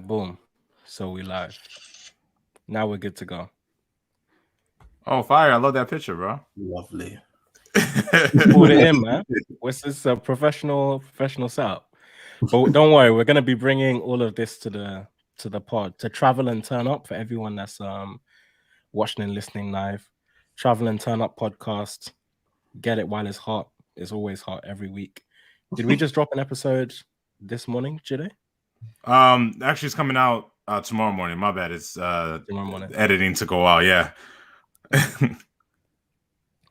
boom. So we live. Now we're good to go. Oh, fire. I love that picture, bro. Lovely. Pulled it in, man. What's this professional setup? But don't worry, we're gonna be bringing all of this to the pod to travel and turn up for everyone that's watching and listening live. Travel and Turn Up podcast. Get it while it's hot. It's always hot every week. Did we just drop an episode this morning, Jide? Actually, it's coming out tomorrow morning. My bad. It's tomorrow morning. Editing took a while. Yeah.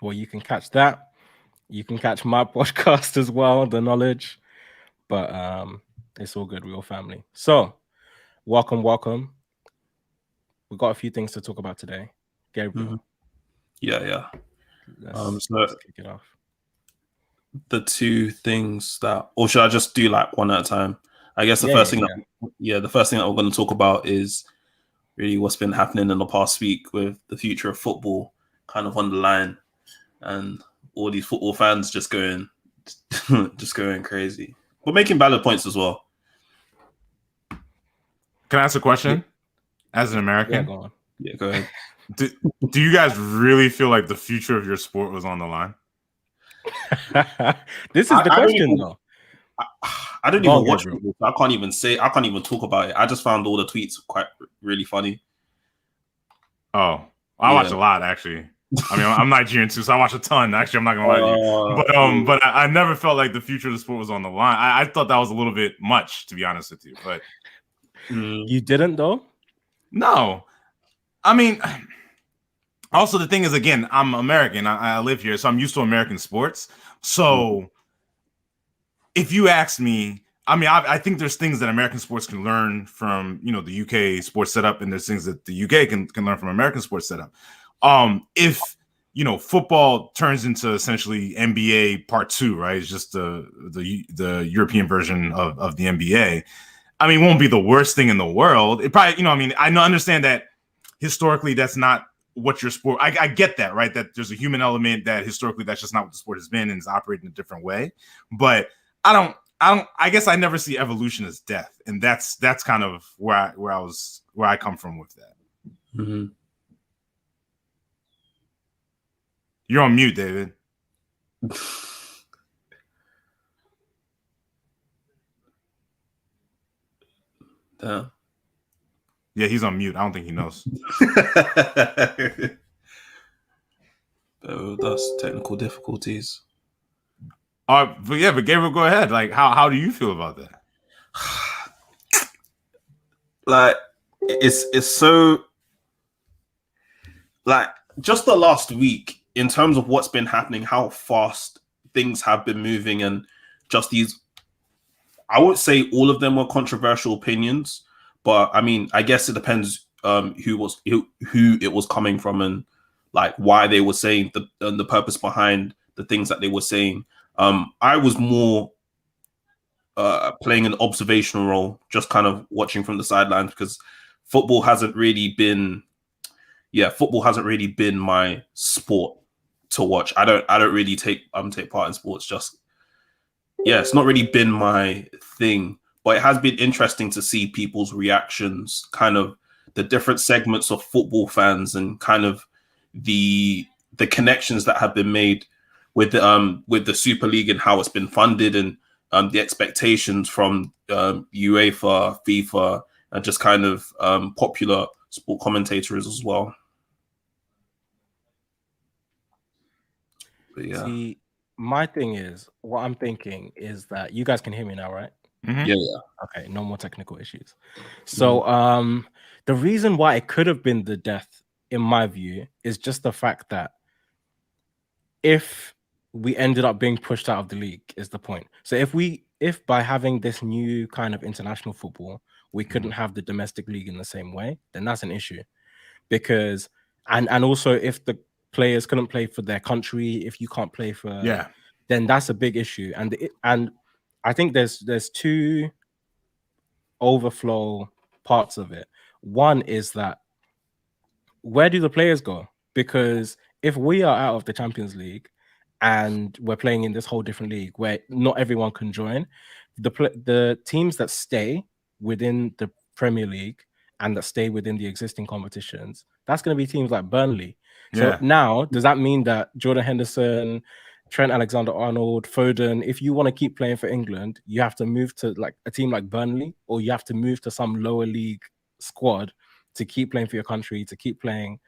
Well, you can catch that. You can catch my podcast as well, The Knowledge. But it's all good. We're all family. So, welcome. We've got a few things to talk about today. Gabriel. Mm-hmm. Yeah. Let's kick it off. The two things that, or should I just do like one at a time? I guess the first thing that we're going to talk about is really what's been happening in the past week with the future of football kind of on the line, and all these football fans just going crazy. We're making valid points as well. Can I ask a question? As an American? Yeah, go on. Yeah, go ahead. Do you guys really feel like the future of your sport was on the line? This is the question, though. I don't even watch it. I can't even talk about it. I just found all the tweets really funny. Oh, I watch a lot, actually. I mean, I'm Nigerian too, so I watch a ton. Actually, I'm not gonna lie to you. But I never felt like the future of the sport was on the line. I thought that was a little bit much, to be honest with you. But you didn't, though? No. I mean, also the thing is, again, I'm American. I live here, so I'm used to American sports. So if you ask me, I mean, I think there's things that American sports can learn from, the UK sports setup, and there's things that the UK can learn from American sports setup. If football turns into essentially NBA Part 2, right? It's just the European version of the NBA. I mean, it won't be the worst thing in the world. It probably, I understand that historically that's not what your sport. I get that, right? That there's a human element that historically that's just not what the sport has been and is operating a different way. But I guess I never see evolution as death, and that's kind of where I come from with that. Mm-hmm. You're on mute, David. Yeah, he's on mute. I don't think he knows. That's technical difficulties. But Gabriel, go ahead. Like, how do you feel about that? Like, it's so, like, just the last week in terms of what's been happening, how fast things have been moving, and just these, I won't say all of them were controversial opinions, but I mean, I guess it depends who it was coming from, and like why they were saying the purpose behind the things that they were saying. I was more playing an observational role, just kind of watching from the sidelines, because football hasn't really been my sport to watch. I don't really take part in sports. It's not really been my thing, but it has been interesting to see people's reactions, kind of the different segments of football fans, and kind of the connections that have been made with the Super League and how it's been funded, and the expectations from UEFA, FIFA, and just kind of popular sport commentators as well. But yeah. See, my thing is, what I'm thinking is that you guys can hear me now, right? Mm-hmm. Yeah. Okay, no more technical issues. So the reason why it could have been the death, in my view, is just the fact that if we ended up being pushed out of the league is the point. So if by having this new kind of international football, we couldn't have the domestic league in the same way, then that's an issue. Because and also if the players couldn't play for their country, if you can't play for then that's a big issue. And I think there's two overflow parts of it. One is that where do the players go? Because if we are out of the Champions League and we're playing in this whole different league where not everyone can join, the teams that stay within Premier League and that stay within the existing competitions, that's going to be teams like Burnley. So Yeah. now, does that mean that Jordan Henderson, Trent Alexander-Arnold, Foden, if you want to keep playing for England, you have to move to like a team like Burnley, or you have to move to some lower league squad to keep playing for your country, to keep playing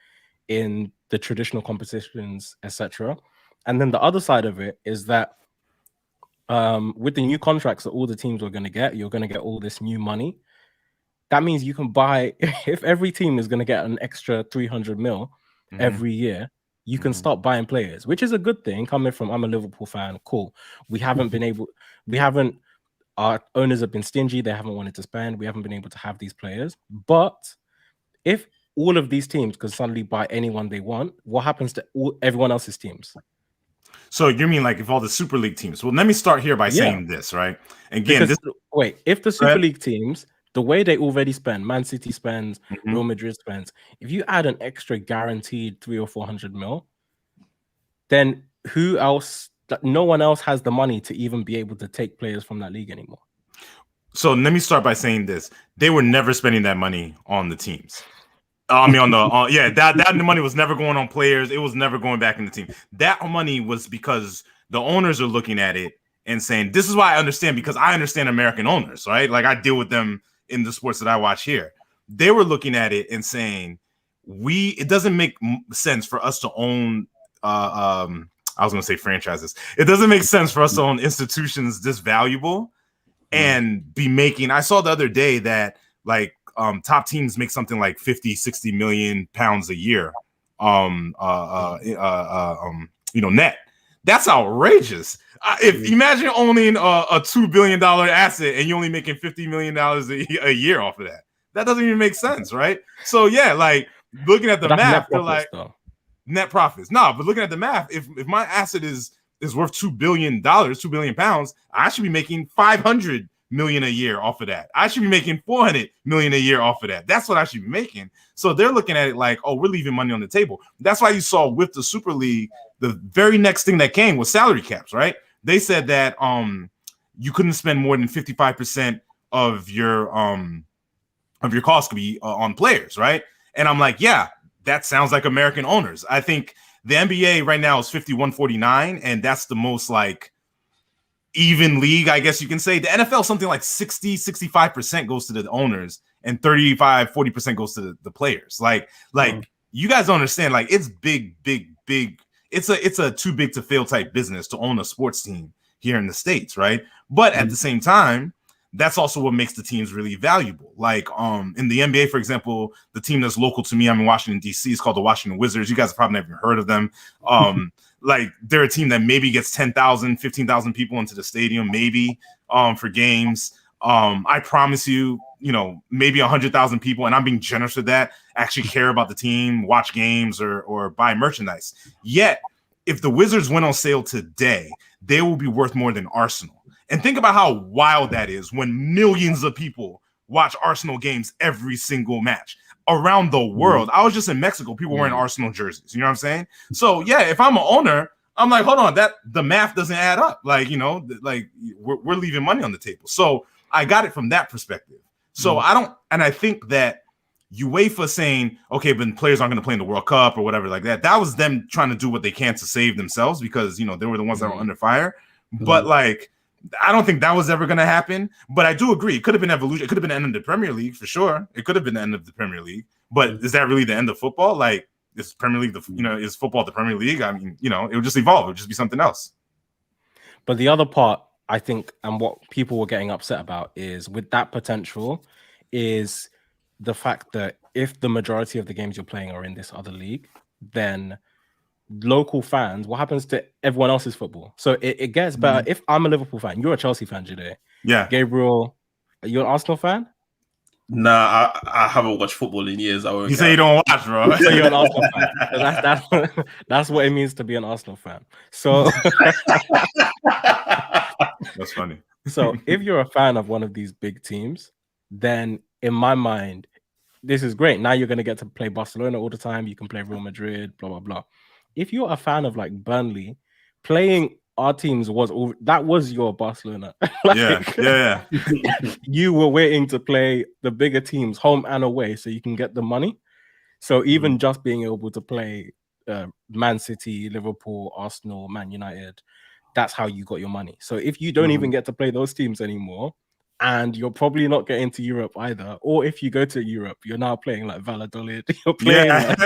in the traditional competitions, etc. And then the other side of it is that with the new contracts that all the teams are going to get, you're going to get all this new money. That means you can buy, if every team is going to get an extra 300 mil every year, you can start buying players, which is a good thing. Coming from, I'm a Liverpool fan, cool. Our owners have been stingy. They haven't wanted to spend. We haven't been able to have these players. But if all of these teams could suddenly buy anyone they want, what happens to everyone else's teams? So you mean like if all the Super League teams? Well, let me start here by saying this, right? Again, if the Super League teams, the way they already spend, Man City spends, Real Madrid spends, if you add an extra guaranteed 300 or 400 mil, then who else? No one else has the money to even be able to take players from that league anymore. So let me start by saying this: they were never spending that money on the teams. I mean, that money was never going on players. It was never going back in the team. That money was because the owners are looking at it and saying, "This is why I understand," because I understand American owners, right? Like I deal with them in the sports that I watch here. They were looking at it and saying, it doesn't make sense for us to own. I was going to say franchises. It doesn't make sense for us to own institutions this valuable and be making. I saw the other day that like. Top teams make something like 50, 60 million pounds a year. Net. That's outrageous. If imagine owning a $2 billion asset and you're only making $50 million a year off of that. That doesn't even make sense, right? So yeah, like looking at the math, they're like net profits. No, but looking at the math, if my asset is worth $2 billion, 2 billion pounds, I should be making 500 million a year off of that. I should be making 400 million a year off of that. That's what I should be making. So they're looking at it like, oh, we're leaving money on the table. That's why you saw with the Super League, the very next thing that came was salary caps, right? They said that you couldn't spend more than 55% of your cost could be on players, right? And I'm like, yeah, that sounds like American owners. I think the NBA right now is 51-49, and that's the most like even league, I guess you can say. The NFL, something like 60-65% goes to the owners and 35-40% goes to the players. Like you guys don't understand, like it's big. It's a too big to fail type business to own a sports team here in the States, right? But at the same time, that's also what makes the teams really valuable. Like in the NBA, for example, the team that's local to me, I'm in Washington, D.C., is called the Washington Wizards. You guys have probably never heard of them. Like they're a team that maybe gets 10,000, 15,000 people into the stadium, maybe for games. I promise you, maybe 100,000 people, and I'm being generous with that, actually care about the team, watch games or buy merchandise. Yet, if the Wizards went on sale today, they will be worth more than Arsenal. And think about how wild that is when millions of people watch Arsenal games every single match around the world. I was just in Mexico, people wearing Arsenal jerseys. You know what I'm saying? So yeah, if I'm an owner, I'm like, hold on, the math doesn't add up. Like, we're leaving money on the table. So I got it from that perspective. So I think that UEFA saying, okay, but players aren't going to play in the World Cup or whatever like that. That was them trying to do what they can to save themselves because, they were the ones that were under fire. But like, I don't think that was ever going to happen, but I do agree. It could have been evolution. It could have been the end of the Premier League for sure. It could have been the end of the Premier League, but is that really the end of football? Like, is Premier League, is football the Premier League? I mean, it would just evolve. It would just be something else. But the other part, I think, and what people were getting upset about is with that potential is the fact that if the majority of the games you're playing are in this other league, then local fans, what happens to everyone else's football? So it gets better. If I'm a Liverpool fan, you're a Chelsea fan, Jide. Yeah. Gabriel, are you an Arsenal fan? Nah, I haven't watched football in years. You say you don't watch, bro. So you're an Arsenal fan. That's what it means to be an Arsenal fan. So that's funny. So if you're a fan of one of these big teams, then in my mind, this is great. Now you're going to get to play Barcelona all the time. You can play Real Madrid, blah, blah, blah. If you're a fan of like Burnley, playing our teams was all that was your Barcelona. Yeah. You were waiting to play the bigger teams home and away so you can get the money. So even just being able to play Man City, Liverpool, Arsenal, Man United, that's how you got your money. So if you don't even get to play those teams anymore, and you're probably not getting to Europe either, or if you go to Europe, you're now playing like Valladolid. You're playing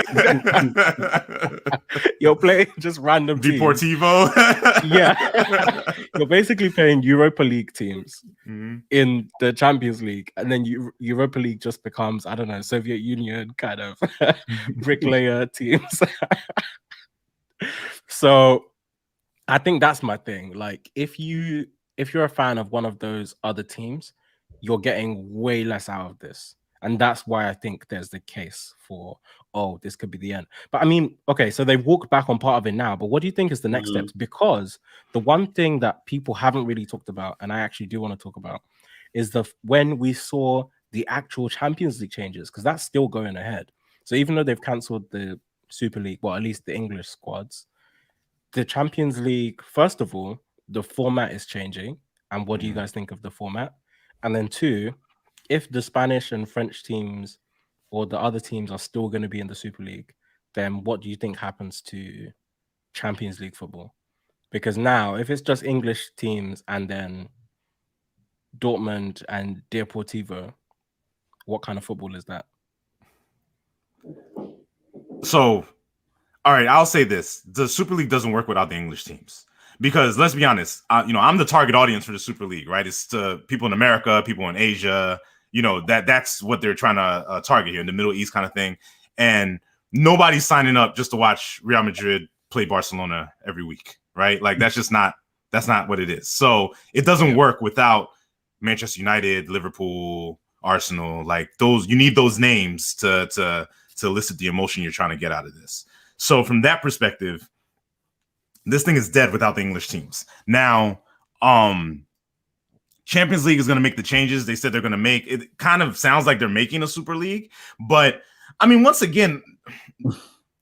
you're playing just random teams. Deportivo. You're basically playing Europa League teams in the Champions League, and then Europa League just becomes, I don't know, Soviet Union kind of bricklayer teams. So I think that's my thing. Like if you're a fan of one of those other teams, you're getting way less out of this. And that's why I think there's the case for, oh, this could be the end. But I mean, okay, so they've walked back on part of it now, but what do you think is the next steps? Because the one thing that people haven't really talked about, and I actually do want to talk about, is when we saw the actual Champions League changes, because that's still going ahead. So even though they've cancelled the Super League, well, at least the English squads, the Champions League, first of all, the format is changing. And what do you guys think of the format? And then two, if the Spanish and French teams or the other teams are still going to be in the Super League, then what do you think happens to Champions League football? Because now, if it's just English teams and then Dortmund and Deportivo, what kind of football is that? So, all right, I'll say this. The Super League doesn't work without the English teams. Because let's be honest, I'm the target audience for the Super League, right? It's the people in America, people in Asia, that's what they're trying to target here in the Middle East kind of thing. And nobody's signing up just to watch Real Madrid play Barcelona every week, right? Like that's not what it is. So it doesn't work without Manchester United, Liverpool, Arsenal, like those. You need those names to elicit the emotion you're trying to get out of this. So from that perspective, this thing is dead without the English teams. Now, Champions League is going to make the changes they said they're going to make. It kind of sounds like they're making a Super League. But, I mean, once again,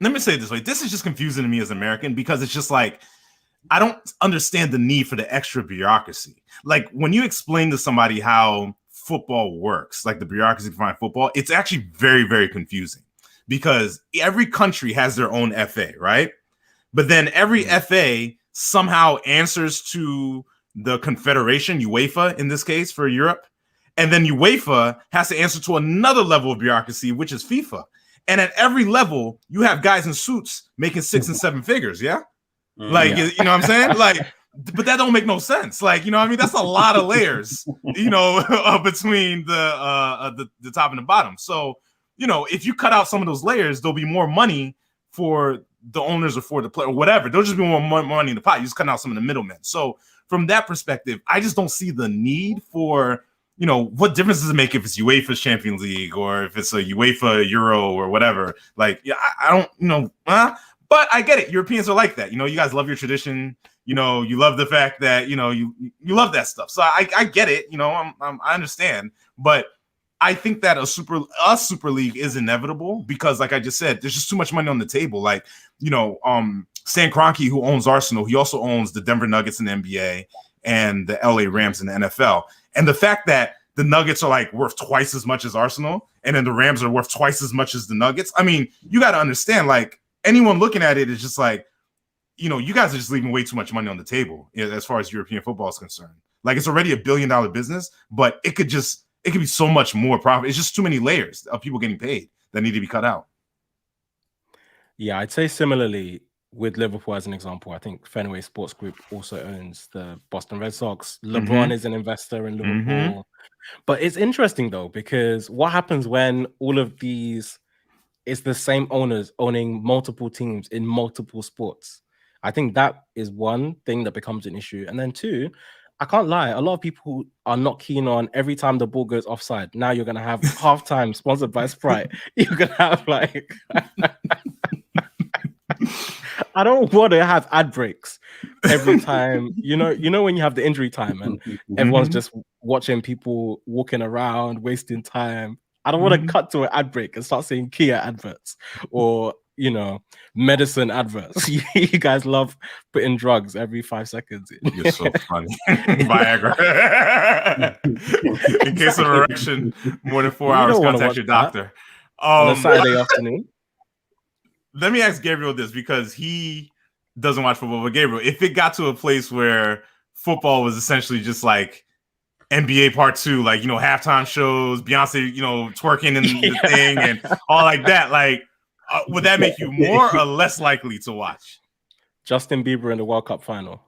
let me say it this way. This is just confusing to me as an American because it's just like, I don't understand the need for the extra bureaucracy. Like, when you explain to somebody how football works, like the bureaucracy behind football, it's actually very, very confusing because every country has their own FA, right? But then every FA somehow answers to the Confederation, UEFA in this case for Europe. And then UEFA has to answer to another level of bureaucracy, which is FIFA. And at every level, you have guys in suits making 6 and 7 figures. Yeah. Like, you know what I'm saying? Like, but that don't make no sense. Like, you know what I mean? That's a lot of layers, between the top and the bottom. So, if you cut out some of those layers, there'll be more money for the owners or for the player or whatever. There'll just be more money in the pot. You just cut out some of the middlemen. So from that perspective, I just don't see the need for, what difference does it make if it's UEFA's Champions League or if it's a UEFA Euro or whatever? Like, yeah, I don't, but I get it. Europeans are like that. You guys love your tradition. You love the fact that, you love that stuff. So I get it. I understand. But I think that a Super League is inevitable because, like I just said, there's just too much money on the table. Like, Stan Kroenke, who owns Arsenal, he also owns the Denver Nuggets in the NBA and the LA Rams in the NFL. And the fact that the Nuggets are like worth twice as much as Arsenal, and then the Rams are worth twice as much as the Nuggets. I mean, you got to understand, like anyone looking at it is just like, you guys are just leaving way too much money on the table as far as European football is concerned. Like it's already $1 billion business, but it could be so much more profit. It's just too many layers of people getting paid that need to be cut out. Yeah, I'd say similarly with Liverpool as an example. I think Fenway Sports Group also owns the Boston Red Sox. LeBron is an investor in Liverpool. But it's interesting though, because what happens when all of these, it's the same owners owning multiple teams in multiple sports? I think that is one thing that becomes an issue. And then two, I can't lie, a lot of people are not keen on every time the ball goes offside. Now you're going to have halftime sponsored by Sprite. You're going to have like... I don't want to have ad breaks every time. You know when you have the injury time and everyone's just watching people walking around, wasting time. I don't want to cut to an ad break and start seeing Kia adverts or, medicine adverts. You guys love putting drugs every 5 seconds. You're so funny. Viagra. In case of erection, more than 4 hours, contact your doctor. On a Saturday afternoon. Let me ask Gabriel this, because he doesn't watch football. But Gabriel, if it got to a place where football was essentially just like NBA Part 2, like, halftime shows, Beyonce, twerking in the thing and all like that, like, would that make you more or less likely to watch? Justin Bieber in the World Cup final.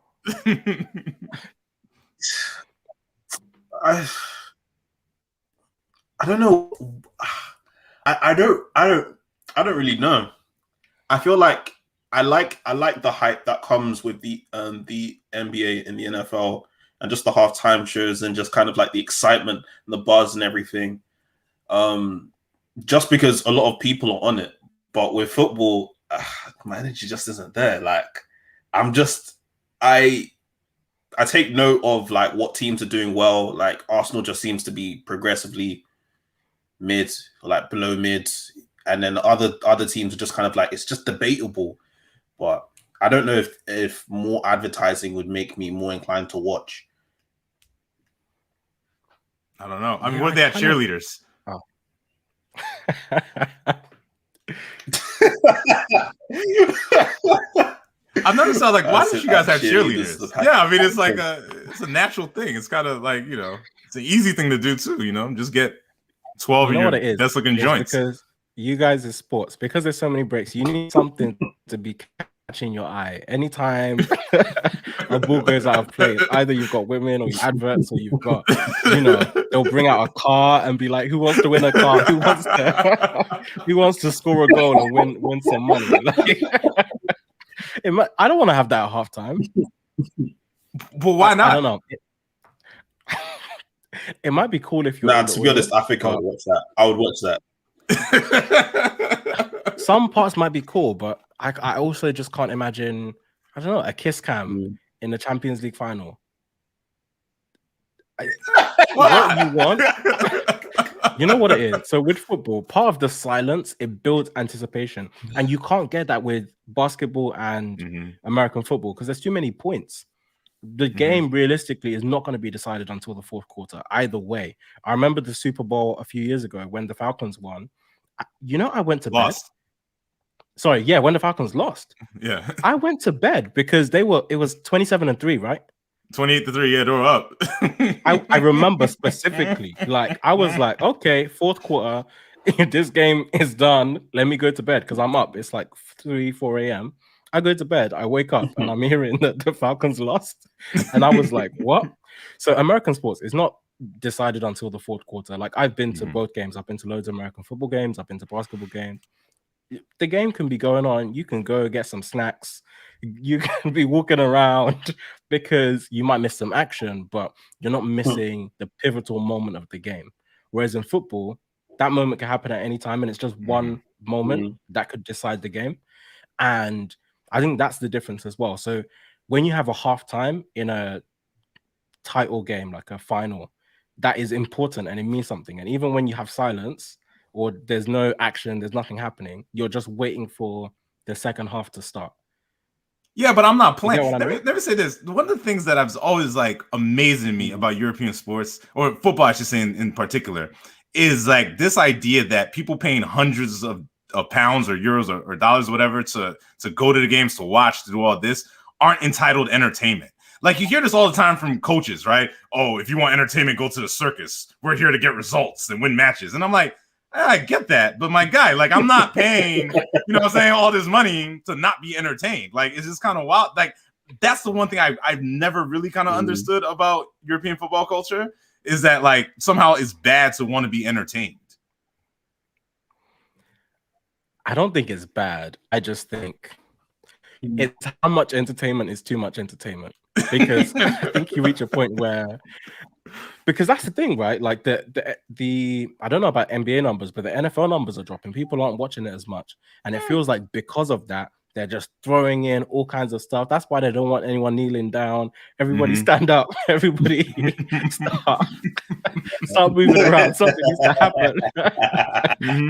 I don't know. I don't really know. I feel like I like the hype that comes with the NBA and the NFL, and just the halftime shows, and just kind of like the excitement and the buzz and everything. Just because a lot of people are on it, but with football, my energy just isn't there. Like, I take note of like what teams are doing well. Like Arsenal just seems to be progressively mid, like below mid, and then other teams are just kind of like, it's just debatable. But I don't know if more advertising would make me more inclined to watch. I don't know. I mean, what if they had cheerleaders? Oh. I've noticed, like, why don't you guys have cheerleaders? Yeah, I mean, it's like it's a natural thing. It's kind of like, it's an easy thing to do too. Just get 12 of your best looking joints. Because you guys is sports, because there's so many breaks, you need something to be catching your eye. Anytime a ball goes out of play, either you've got women or adverts, or you've got, they'll bring out a car and be like, who wants to win a car? Who wants to score a goal and win some money? Like, I don't want to have that at halftime. But why not? I don't know. It might be cool if you're. Nah, to be honest, I think I would watch that. I would watch that. Some parts might be cool, but I also just can't imagine, I don't know, a kiss cam in the Champions League final. What you want? You know what it is? So with football, part of the silence, it builds anticipation. And you can't get that with basketball and American football because there's too many points. The game realistically is not going to be decided until the fourth quarter, either way. I remember the Super Bowl a few years ago when the Falcons won. I went to bed. Sorry, yeah, when the Falcons lost. Yeah. I went to bed because it was 27-3, right? 28-3, yeah, they were up. I remember specifically, like, I was like, okay, fourth quarter, this game is done. Let me go to bed because I'm up. It's like 4 a.m. I go to bed, I wake up, and I'm hearing that the Falcons lost. And I was like, what? So American sports is not decided until the fourth quarter. Like, I've been to both games. I've been to loads of American football games. I've been to basketball games. The game can be going on. You can go get some snacks. You can be walking around because you might miss some action, but you're not missing the pivotal moment of the game. Whereas in football, that moment can happen at any time, and it's just one moment that could decide the game. And I think that's the difference as well. So when you have a halftime in a title game, like a final, that is important and it means something. And even when you have silence or there's no action, there's nothing happening, you're just waiting for the second half to start. Yeah, but I'm not playing. Let me say this. One of the things that I've always like amazing me about European sports, or football, I should say in particular, is like this idea that people paying hundreds of pounds or euros or dollars, whatever, to go to the games, to watch, to do all this, aren't entitled entertainment. Like, you hear this all the time from coaches, right? Oh, if you want entertainment, go to the circus. We're here to get results and win matches. And I'm like, I get that, but my guy, like, I'm not paying, all this money to not be entertained. Like, it's just kind of wild. Like, that's the one thing I've never really kind of understood about European football culture, is that, like, somehow it's bad to want to be entertained. I don't think it's bad. I just think it's how much entertainment is too much entertainment. Because I think you reach a point where, because that's the thing, right? Like the I don't know about NBA numbers, but the NFL numbers are dropping. People aren't watching it as much. And it feels like because of that, They're just throwing in all kinds of stuff. That's why they don't want anyone kneeling down. Everybody Mhm. stand up. Everybody start moving around. Something needs to happen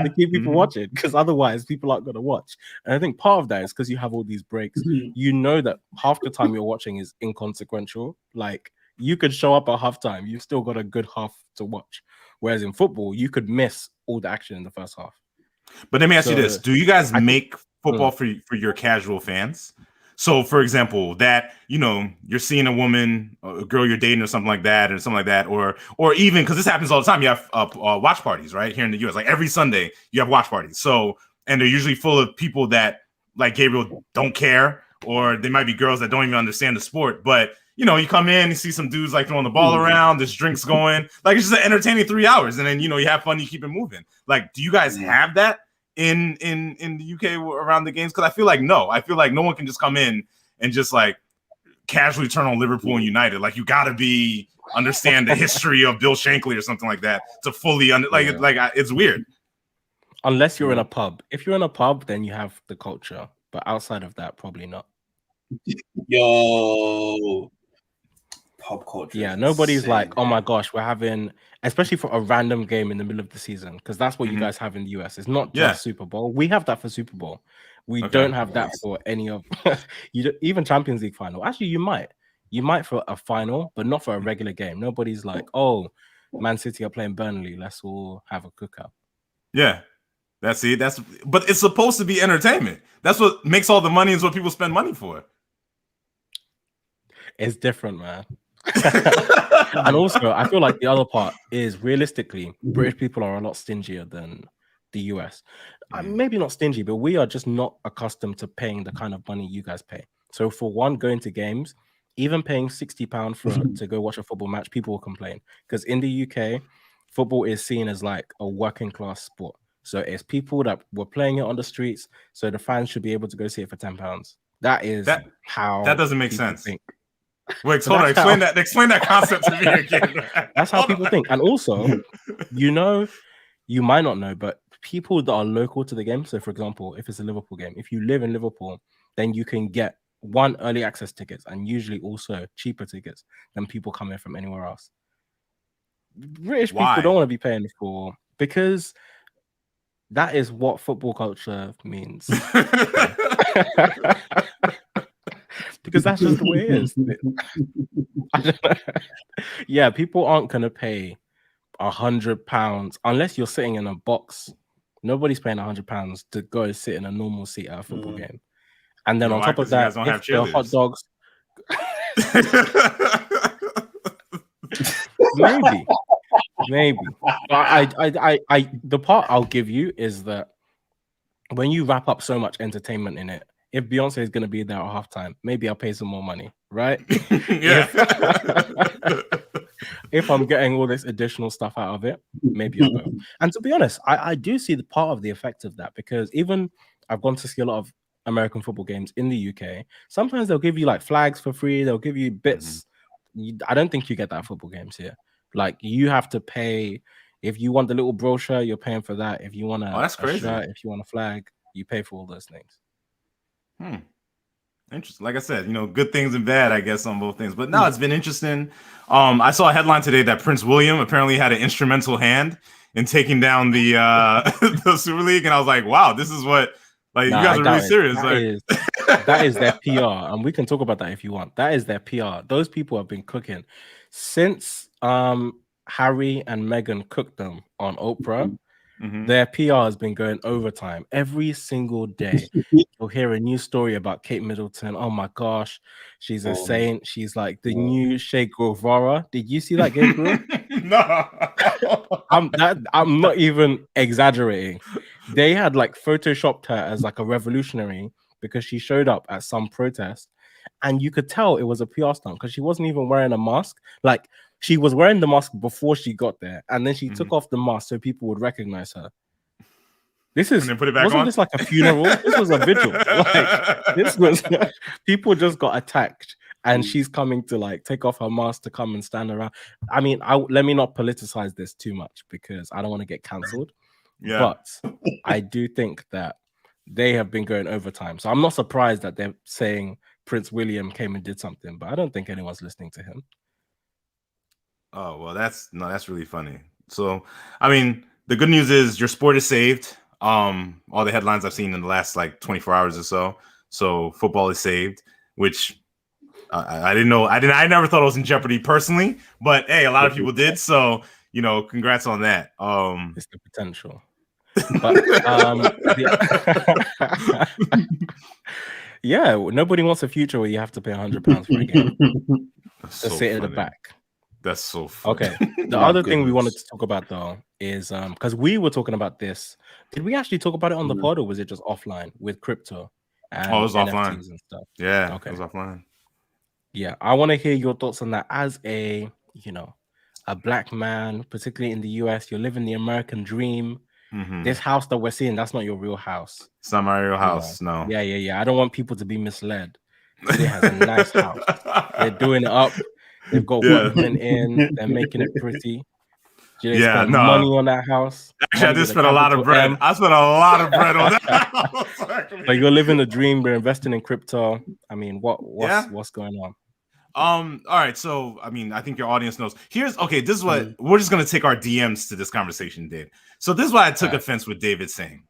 to keep people watching, because otherwise people aren't going to watch. And I think part of that is because you have all these breaks. You know that half the time you're watching is inconsequential. Like, you could show up at halftime, you've still got a good half to watch. Whereas in football, you could miss all the action in the first half. But let me ask you this: do you guys make football for your casual fans? So, for example, that you're seeing a woman, a girl you're dating, or something like that, or even because this happens all the time. You have watch parties, right, here in the U.S. Like every Sunday, you have watch parties. So, and they're usually full of people that, like Gabriel, don't care, or they might be girls that don't even understand the sport. But you come in, you see some dudes like throwing the ball around, there's drinks going, like it's just an entertaining 3 hours, and then you have fun, you keep it moving. Like, do you guys have that in the UK around the games? Because I feel like no one can just come in and just like casually turn on Liverpool and United. Like, you gotta understand the history of Bill Shankly or something like that to fully it's weird. Unless you're in a pub. If you're in a pub, then you have the culture, but outside of that, probably not. Yo, pub culture. Yeah, nobody's like, oh my gosh, we're having, especially for a random game in the middle of the season, because that's what you guys have in the US. It's not just Super Bowl. We have that for Super Bowl. We don't have that for any of even Champions League final. Actually, you might for a final, but not for a regular game. Nobody's like, oh, Man City are playing Burnley, let's all have a cookout. Yeah, but it's supposed to be entertainment. That's what makes all the money, is what people spend money for. It's different, man. And also, I feel like the other part is, realistically, British people are a lot stingier than the US. Maybe not stingy, but we are just not accustomed to paying the kind of money you guys pay. So for one, going to games, even paying £60 to go watch a football match, people will complain, because in the UK, football is seen as like a working class sport. So it's people that were playing it on the streets, so the fans should be able to go see it for £10. How that doesn't make sense. Think. Wait, so hold on. Explain that concept to me again. That's how people think. And also, you might not know, but people that are local to the game, so for example, if it's a Liverpool game, if you live in Liverpool, then you can get early access tickets, and usually also cheaper tickets than people coming from anywhere else. British people don't want to be paying for, because that is what football culture means. Because that's just the way it is. Yeah, people aren't gonna pay £100 unless you're sitting in a box. Nobody's paying £100 to go sit in a normal seat at a football game. And then on top of that, if the hot dogs, maybe. But the part I'll give you is that when you wrap up so much entertainment in it, if Beyonce is going to be there at halftime, maybe I'll pay some more money, right? If I'm getting all this additional stuff out of it, maybe I'll go. And to be honest, I do see the part of the effect of that, because even I've gone to see a lot of American football games in the UK. Sometimes they'll give you like flags for free. They'll give you bits. I don't think you get that at football games here. Like, you have to pay. If you want the little brochure, you're paying for that. If you want a shirt, if you want a flag, you pay for all those things. Interesting. Like I said, good things and bad, I guess, on both things. But no, it's been interesting. I saw a headline today that Prince William apparently had an instrumental hand in taking down the the Super League, and I was like, wow, this is what you guys are really serious. That is their PR, and we can talk about that if you want. That is their PR. Those people have been cooking since Harry and Meghan cooked them on Oprah. Their PR has been going overtime every single day. You'll hear a new story about Kate Middleton. Oh my gosh, she's a saint. She's like the new Che Guevara. Did you see that, Gabriel? No. I'm not even exaggerating. They had like photoshopped her as like a revolutionary because she showed up at some protest, and you could tell it was a PR stunt because she wasn't even wearing a mask. Like, she was wearing the mask before she got there, and then she took off the mask so people would recognize her. And then put it back on? This like a funeral? This was a vigil. Like, this was people just got attacked, and she's coming to like take off her mask to come and stand around. I mean, let me not politicize this too much because I don't want to get cancelled. Yeah. But I do think that they have been going overtime. So I'm not surprised that they're saying Prince William came and did something, but I don't think anyone's listening to him. Oh, well, that's really funny. So, I mean, the good news is your sport is saved. All the headlines I've seen in the last like 24 hours or so. So football is saved, which I didn't know. I never thought it was in jeopardy personally, but hey, a lot of people did. So, congrats on that. It's the potential. But yeah, nobody wants a future where you have to pay £100 for a game to sit at the back. That's so funny. Okay. The other thing we wanted to talk about though is because we were talking about this. Did we actually talk about it on the pod, or was it just offline with crypto and it was NFTs offline and stuff? Yeah, okay. It was offline. Yeah, I want to hear your thoughts on that as a Black man, particularly in the US. You're living the American dream. This house that we're seeing, that's not your real house. It's not my real house. No. Yeah. I don't want people to be misled. It has a nice house. They're doing it up. They've got wood putting in. They're making it pretty. They spent money on that house. Actually, I did spend a lot of bread. I spent a lot of bread on that house. But you're living the dream. We're investing in crypto. I mean, what's going on? All right. So, I mean, I think your audience knows. This is what we're just going to take our DMs to this conversation, Dave. So this is why I took offense with David saying.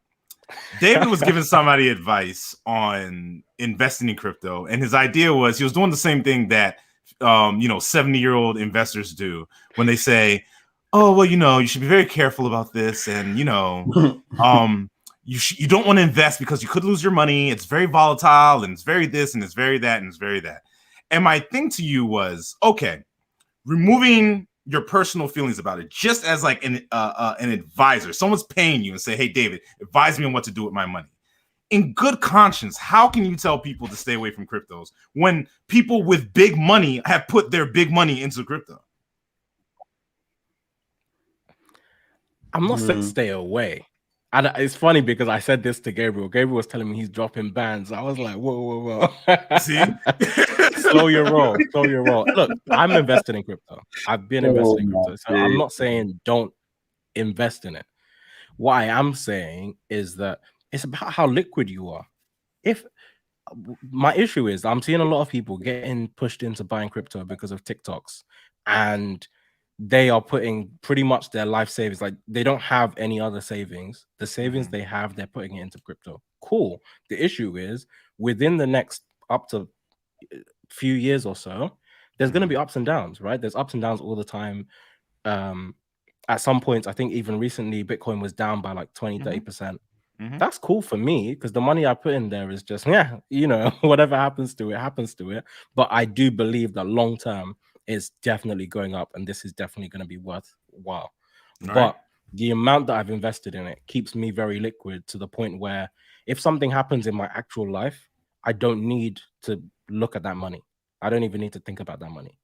David was giving somebody advice on investing in crypto, and his idea was he was doing the same thing that 70-year-old investors do when they say, "Oh, well, you should be very careful about this, and you don't want to invest because you could lose your money. It's very volatile, and it's very this, and it's very that, and it's very that." And my thing to you was, okay, removing your personal feelings about it, just as like an advisor, someone's paying you and say, "Hey, David, advise me on what to do with my money." In good conscience, how can you tell people to stay away from cryptos when people with big money have put their big money into crypto? I'm not saying stay away. And it's funny because I said this to Gabriel. Gabriel was telling me he's dropping bans. I was like, whoa. See? Slow your roll. Look, I'm invested in crypto. I've been invested in crypto. So I'm not saying don't invest in it. What I am saying is that it's about how liquid you are. If my issue is I'm seeing a lot of people getting pushed into buying crypto because of TikToks, and they are putting pretty much their life savings, like they don't have any other savings. The savings they have, they're putting it into crypto. Cool. The issue is within the next up to few years or so, there's going to be ups and downs, right? There's ups and downs all the time. At some points, I think even recently, Bitcoin was down by like 20-30%. That's cool for me because the money I put in there is just, whatever happens to it. But I do believe that long term is definitely going up, and this is definitely going to be worthwhile. Right. But the amount that I've invested in it keeps me very liquid to the point where if something happens in my actual life, I don't need to look at that money. I don't even need to think about that money.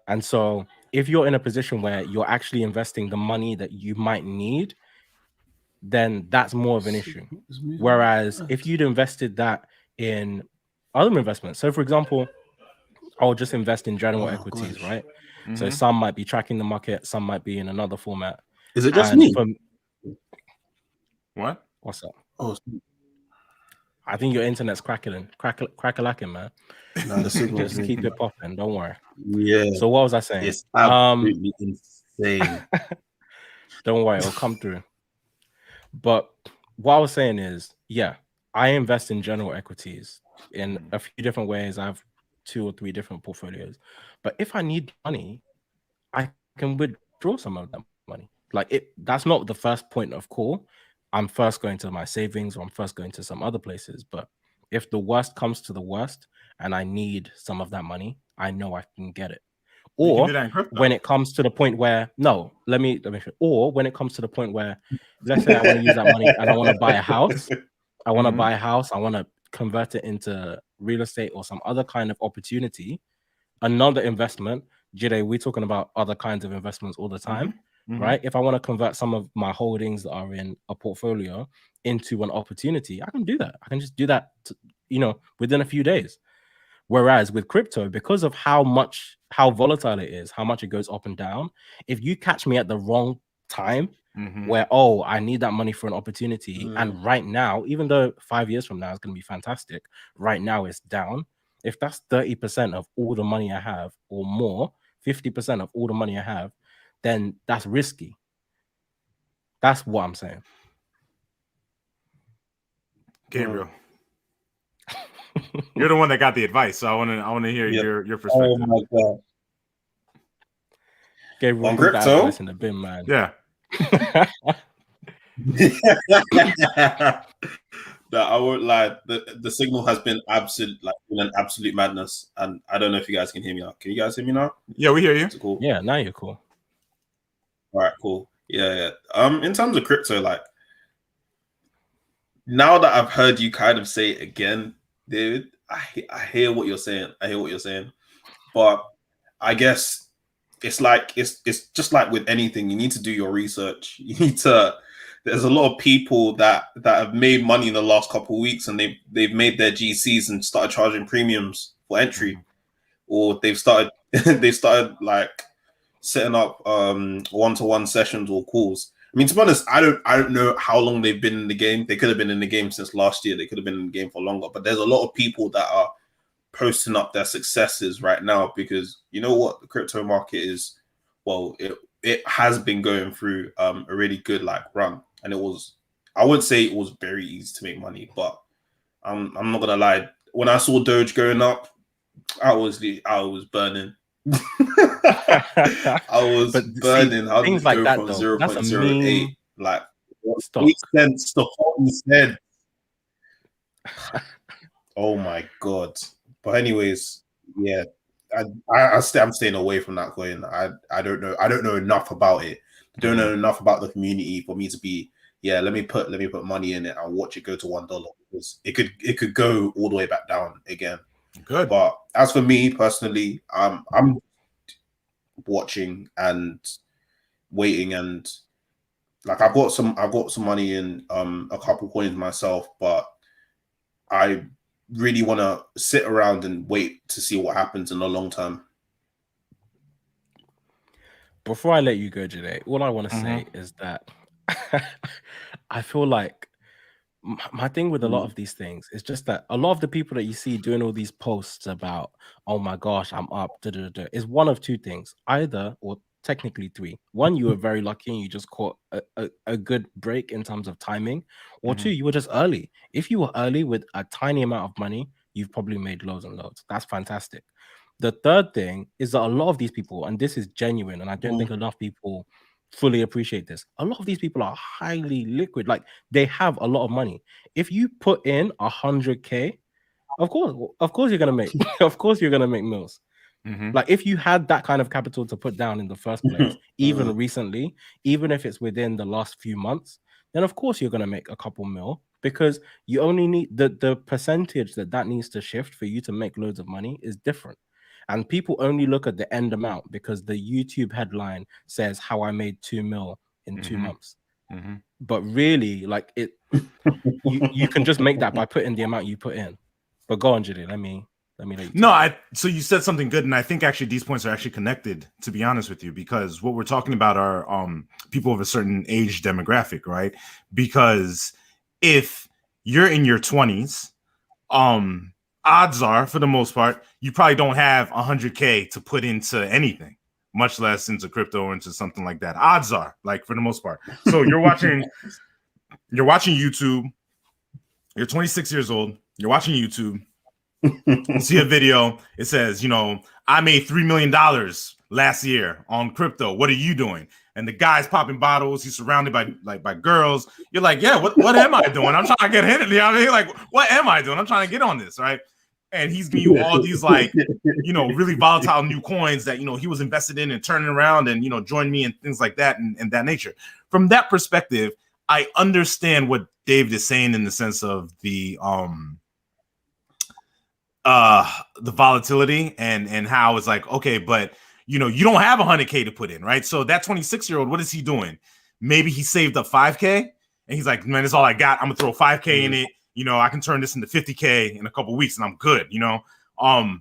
And so if you're in a position where you're actually investing the money that you might need, then that's more of an issue. Whereas if you'd invested that in other investments, so for example, I'll just invest in general equities, right? So some might be tracking the market, some might be in another format. Is it just me? What? What's up? Oh, I think your internet's crackalacking, man. No, the signal just keep it popping. Don't worry. Yeah. So what was I saying? It's absolutely insane. Don't worry, it'll come through. But what I was saying is, yeah, I invest in general equities in a few different ways. I have 2 or 3 different portfolios. But if I need money, I can withdraw some of that money. Like that's not the first point of call. I'm first going to my savings, or I'm first going to some other places. But if the worst comes to the worst and I need some of that money, I know I can get it. Or when it comes to the point where let me or when it comes to the point where, let's say I want to use that money and I want to buy a house. I want to convert it into real estate or some other kind of opportunity, another investment. Jide, we're talking about other kinds of investments all the time, right? If I want to convert some of my holdings that are in a portfolio into an opportunity, I can do that. I can just do that, within a few days. Whereas with crypto, because of how volatile it is, how much it goes up and down, if you catch me at the wrong time where, oh, I need that money for an opportunity. And right now, even though 5 years from now it's going to be fantastic, right now it's down. If that's 30% of all the money I have or more, 50% of all the money I have, then that's risky. That's what I'm saying. Gabriel, you're the one that got the advice, so I want to hear your perspective. Oh my god, Gabriel, on put that crypto? advice in the bin, man. Yeah. That I won't lie. The signal has been an absolute madness, and I don't know if you guys can hear me now. Can you guys hear me now? Yeah, we hear you. Cool. Yeah, now you're cool. All right, cool. Yeah. In terms of crypto, like, now that I've heard you kind of say it again, David, I hear what you're saying. But I guess it's just like with anything. You need to do your research. There's a lot of people that have made money in the last couple of weeks, and they've made their GCs and started charging premiums for entry, or they've started like setting up one-to-one sessions or calls. I mean, to be honest, I don't know how long they've been in the game. They could have been in the game since last year. They could have been in the game for longer. But there's a lot of people that are posting up their successes right now, because you know what, the crypto market is, well, it has been going through a really good run, and I would say it was very easy to make money, but I'm not gonna lie, when I saw Doge going up, I was burning. I was burning. How did it go that, from though, 0.08 like stock. 8 cents to 40 cents? Oh my god. But anyways, yeah, I'm staying away from that coin. I don't know enough about it. I don't know enough about the community for me to be, let me put money in it and watch it go to $1, because it could go all the way back down again. Good. But as for me personally, I'm watching and waiting, and like I've got some money in a couple coins myself, but I really want to sit around and wait to see what happens in the long term. Before I let you go, Jade, all I want to say is that I feel like my thing with a lot of these things is just that a lot of the people that you see doing all these posts about, oh my gosh, I'm up, is one of two things. Either, or technically three. One, you were very lucky and you just caught a good break in terms of timing. Or two, you were just early. If you were early with a tiny amount of money, you've probably made loads and loads. That's fantastic. The third thing is that a lot of these people, and this is genuine, and I don't think enough people fully appreciate this, a lot of these people are highly liquid. Like, they have a lot of money. If you put in 100K, of course you're gonna make of course you're gonna make mils. Like, if you had that kind of capital to put down in the first place, even recently, even if it's within the last few months, then of course you're gonna make a couple mil, because you only need the percentage that needs to shift for you to make loads of money is different. And people only look at the end amount because the YouTube headline says how I made 2 mil in 2 months. But really, like, you can just make that by putting the amount you put in. But go on, Judy. Let me let you No, so you said something good, and I think actually these points are actually connected, to be honest with you, because what we're talking about are people of a certain age demographic, right? Because if you're in your 20s, odds are, for the most part, you probably don't have 100K to put into anything, much less into crypto or into something like that. Odds are, like, for the most part. So you're watching YouTube. You're 26 years old. You're watching YouTube. You see a video. It says, I made $3 million last year on crypto. What are you doing? And the guy's popping bottles. He's surrounded by girls. You're like, yeah, what am I doing? I'm trying to get in it. You know what I mean? Like, what am I doing? I'm trying to get on this, right? And he's giving you all these, like, really volatile new coins that, he was invested in and turning around and, join me and things like that and that nature. From that perspective, I understand what David is saying in the sense of the volatility and how it's like, okay, but you don't have 100K to put in, right? So that 26-year-old, what is he doing? Maybe he saved up 5K and he's like, man, that's all I got. I'm gonna throw 5K in it. I can turn this into 50K in a couple of weeks and I'm good.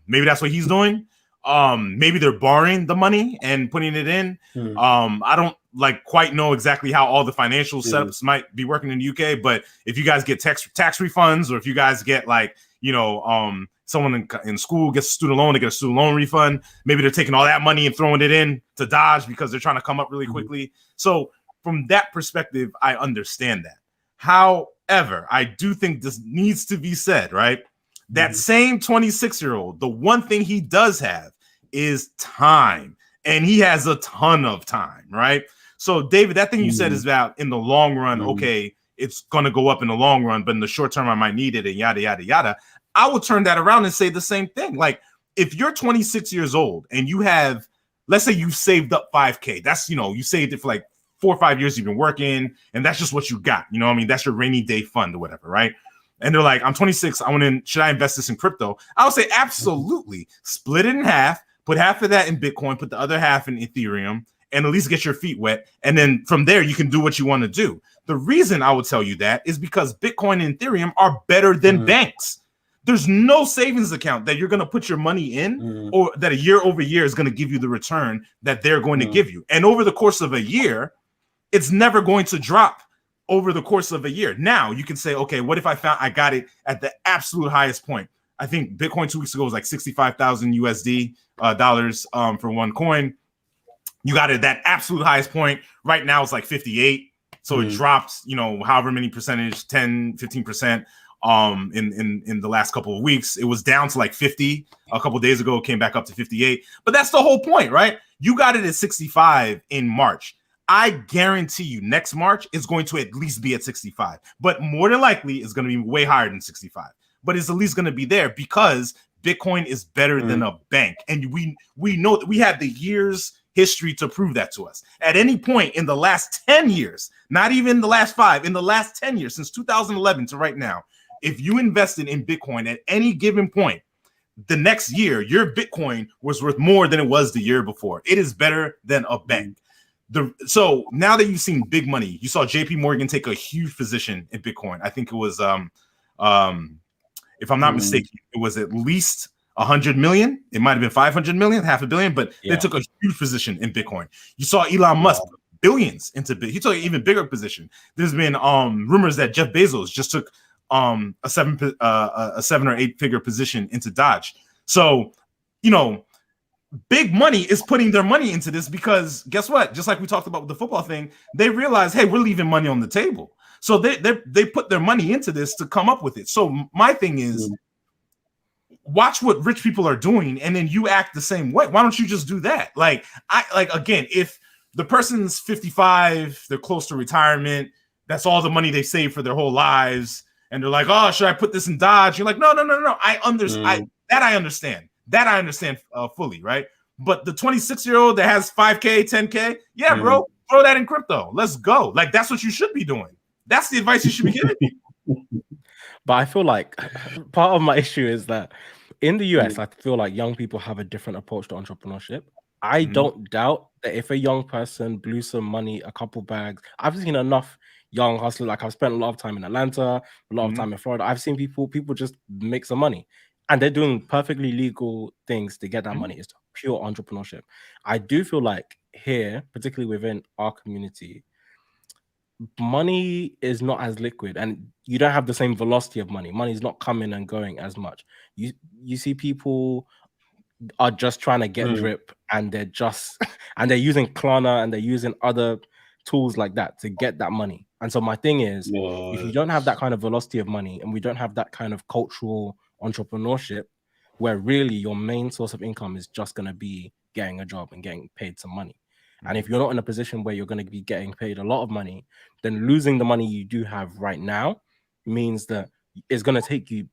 Maybe that's what he's doing. Maybe they're borrowing the money and putting it in. I don't like quite know exactly how all the financial setups might be working in the UK, but if you guys get tax refunds, or if you guys get like, you know, someone in school gets a student loan, they get a student loan refund. Maybe they're taking all that money and throwing it in to Dodge because they're trying to come up really quickly. So from that perspective, I understand that. However, I do think this needs to be said, right? That same 26-year-old, the one thing he does have is time, and he has a ton of time, right? So, David, that thing you said is about in the long run, okay, it's going to go up in the long run, but in the short term, I might need it, and yada, yada, yada. I would turn that around and say the same thing. Like, if you're 26 years old and you have, let's say you saved up 5K, that's, you know, you saved it for like 4 or 5 years you've been working, and that's just what you got. You know what I mean? That's your rainy day fund or whatever, right? And they're like, I'm 26. Should I invest this in crypto? I would say absolutely. Split it in half, put half of that in Bitcoin, put the other half in Ethereum, and at least get your feet wet. And then from there, you can do what you want to do. The reason I would tell you that is because Bitcoin and Ethereum are better than banks. There's no savings account that you're going to put your money in or that a year over year is going to give you the return that they're going to give you. And over the course of a year, it's never going to drop over the course of a year. Now you can say, okay, what if I got it at the absolute highest point? I think Bitcoin 2 weeks ago was like 65,000 USD dollars for one coin. You got it at that absolute highest point. Right now it's like 58. So it drops, you know, however many percentage, 10, 15%. In the last couple of weeks. It was down to like 50 a couple of days ago. It came back up to 58. But that's the whole point, right? You got it at 65 in March. I guarantee you next March it's going to at least be at 65. But more than likely it's going to be way higher than 65. But it's at least going to be there because Bitcoin is better than a bank. And we know that we have the years history to prove that to us. At any point in the last 10 years, not even the last 5, in the last 10 years, since 2011 to right now, if you invested in Bitcoin at any given point, the next year, your Bitcoin was worth more than it was the year before. It is better than a bank. So now that you've seen big money, you saw JP Morgan take a huge position in Bitcoin. I think it was, if I'm not mistaken, it was at least 100 million. It might have been 500 million, half a billion, but they took a huge position in Bitcoin. You saw Elon Musk put billions into Bitcoin. He took an even bigger position. There's been rumors that Jeff Bezos just took a 7 or 8 figure position into Dodge. So, you know, big money is putting their money into this because guess what? Just like we talked about with the football thing, they realize, hey, we're leaving money on the table. So they put their money into this to come up with it. So my thing is, watch what rich people are doing, and then you act the same way. Why don't you just do that? Again, if the person's 55, they're close to retirement, that's all the money they save for their whole lives, and they're like, oh, should I put this in Dodge? You're like, no. I understand. That I understand fully, right? But the 26-year-old that has 5K, 10K, yeah, bro, throw that in crypto. Let's go. Like, that's what you should be doing. That's the advice you should be giving. But I feel like part of my issue is that in the US, I feel like young people have a different approach to entrepreneurship. I don't doubt that if a young person blew some money, a couple bags, I've seen enough young hustlers. Like, I've spent a lot of time in Atlanta, a lot of time in Florida. I've seen people just make some money, and they're doing perfectly legal things to get that money. It's pure entrepreneurship. I do feel like here, particularly within our community, money is not as liquid, and you don't have the same velocity of money. Money is not coming and going as much. You see people are just trying to get drip, and they're just and they're using Klarna and they're using other tools like that to get that money. And so my thing is, if you don't have that kind of velocity of money, and we don't have that kind of cultural entrepreneurship where really your main source of income is just going to be getting a job and getting paid some money. And if you're not in a position where you're going to be getting paid a lot of money, then losing the money you do have right now means that it's going to take you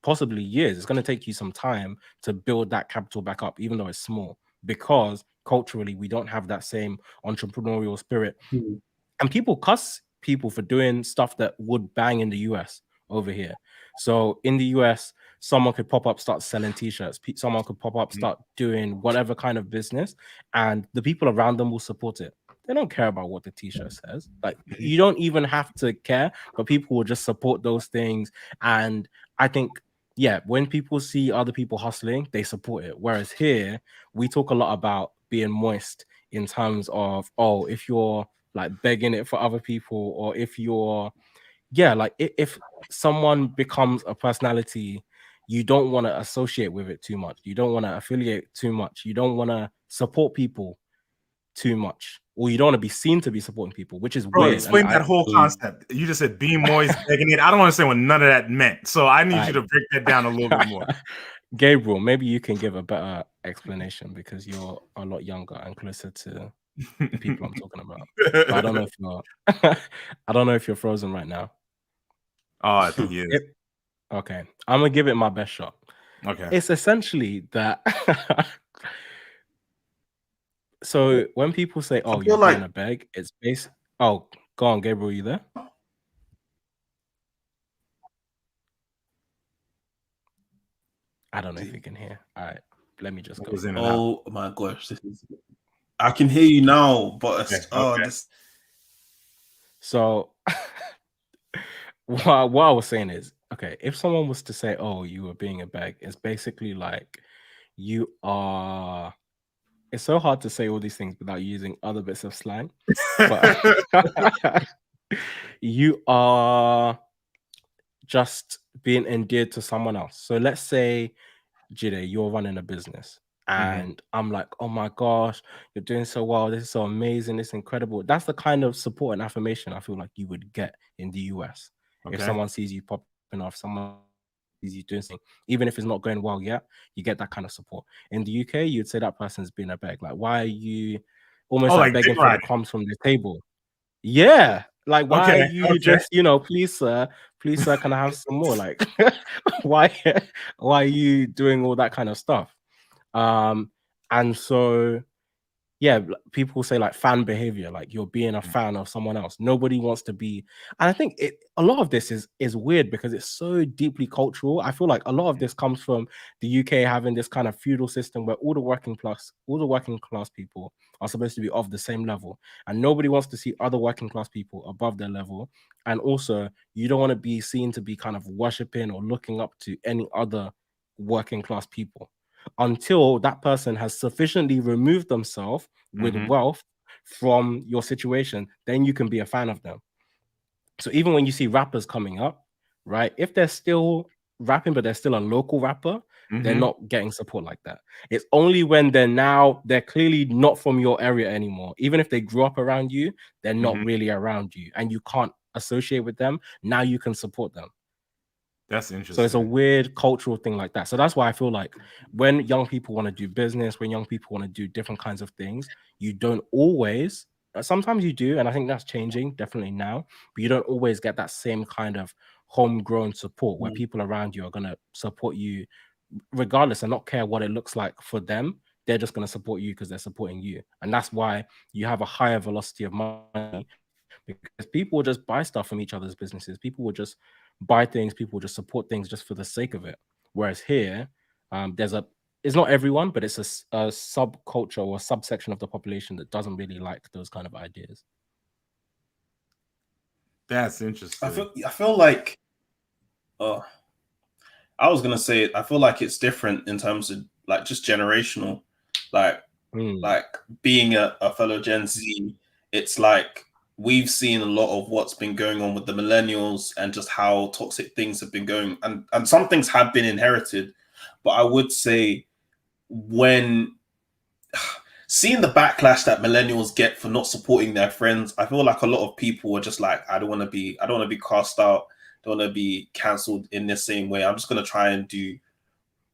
possibly years. It's going to take you some time to build that capital back up, even though it's small, because culturally we don't have that same entrepreneurial spirit. And people cuss people for doing stuff that would bang in the US over here. So in the US, someone could pop up, start selling t-shirts. Someone could pop up, start doing whatever kind of business, and the people around them will support it. They don't care about what the t-shirt says. Like, you don't even have to care, but people will just support those things. And I think, yeah, when people see other people hustling, they support it. Whereas here, we talk a lot about being moist in terms of, oh, if you're like begging it for other people, or if you're, yeah, like if someone becomes a personality, you don't want to associate with it too much. You don't want to affiliate too much. You don't want to support people too much, or you don't want to be seen to be supporting people, which is Bro, weird. And explain that whole concept. You just said being moist, begging it. I don't understand what none of that meant. So I need you to break that down a little bit more. Gabriel, maybe you can give a better explanation because you're a lot younger and closer to the people I'm talking about. But I don't know if you're I don't know if you're frozen right now. Oh, I think he is. Okay. I'm gonna give it my best shot. Okay. It's essentially that so when people say, oh, you're being a beg, it's based. Oh, go on, Gabriel, you there? I don't know if you can hear. All right, let me just go. Oh my gosh, I can hear you now, but So what I was saying is, okay, if someone was to say, oh, you were being a beg, it's basically like you are. It's so hard to say all these things without using other bits of slang, but you are just being endeared to someone else. So let's say, Jide, you're running a business and I'm like, oh my gosh, you're doing so well. This is so amazing. It's incredible. That's the kind of support and affirmation I feel like you would get in the US. If someone sees you popping off, someone sees you doing something, even if it's not going well yet, you get that kind of support. In the UK, you'd say that person's being a beg. Like, why are you almost like begging for the crumbs from the table? Yeah. Like, why are you just, please, sir, can I have some more? Like, why are you doing all that kind of stuff? And so, yeah, people say like fan behavior, like you're being a fan of someone else. Nobody wants to be, and I think a lot of this is weird because it's so deeply cultural. I feel like a lot of this comes from the UK having this kind of feudal system where all the working class people are supposed to be of the same level, and nobody wants to see other working class people above their level. And also, you don't want to be seen to be kind of worshiping or looking up to any other working class people until that person has sufficiently removed themselves with wealth from your situation. Then you can be a fan of them. So even when you see rappers coming up, right, if they're still rapping but they're still a local rapper, they're not getting support like that. It's only when they're clearly not from your area anymore. Even if they grew up around you, they're not really around you and you can't associate with them. Now you can support them. That's interesting. So it's a weird cultural thing like that. So that's why I feel like when young people want to do business, when young people want to do different kinds of things, you don't always, sometimes you do, and I think that's changing definitely now, but you don't always get that same kind of homegrown support where people around you are going to support you regardless and not care what it looks like for them. They're just going to support you because they're supporting you. And that's why you have a higher velocity of money, because people will just buy stuff from each other's businesses. People will just buy things. People will just support things just for the sake of it. Whereas here, it's not everyone, but it's a subculture or a subsection of the population that doesn't really like those kind of ideas. That's interesting. I feel like, I was gonna say, I feel like it's different in terms of like just generational, like being a fellow Gen Z. It's like we've seen a lot of what's been going on with the millennials and just how toxic things have been going, and some things have been inherited. But I would say when seeing the backlash that millennials get for not supporting their friends, I feel like a lot of people are just like, I don't want to be cast out, don't want to be cancelled in the same way. I'm just going to try and do,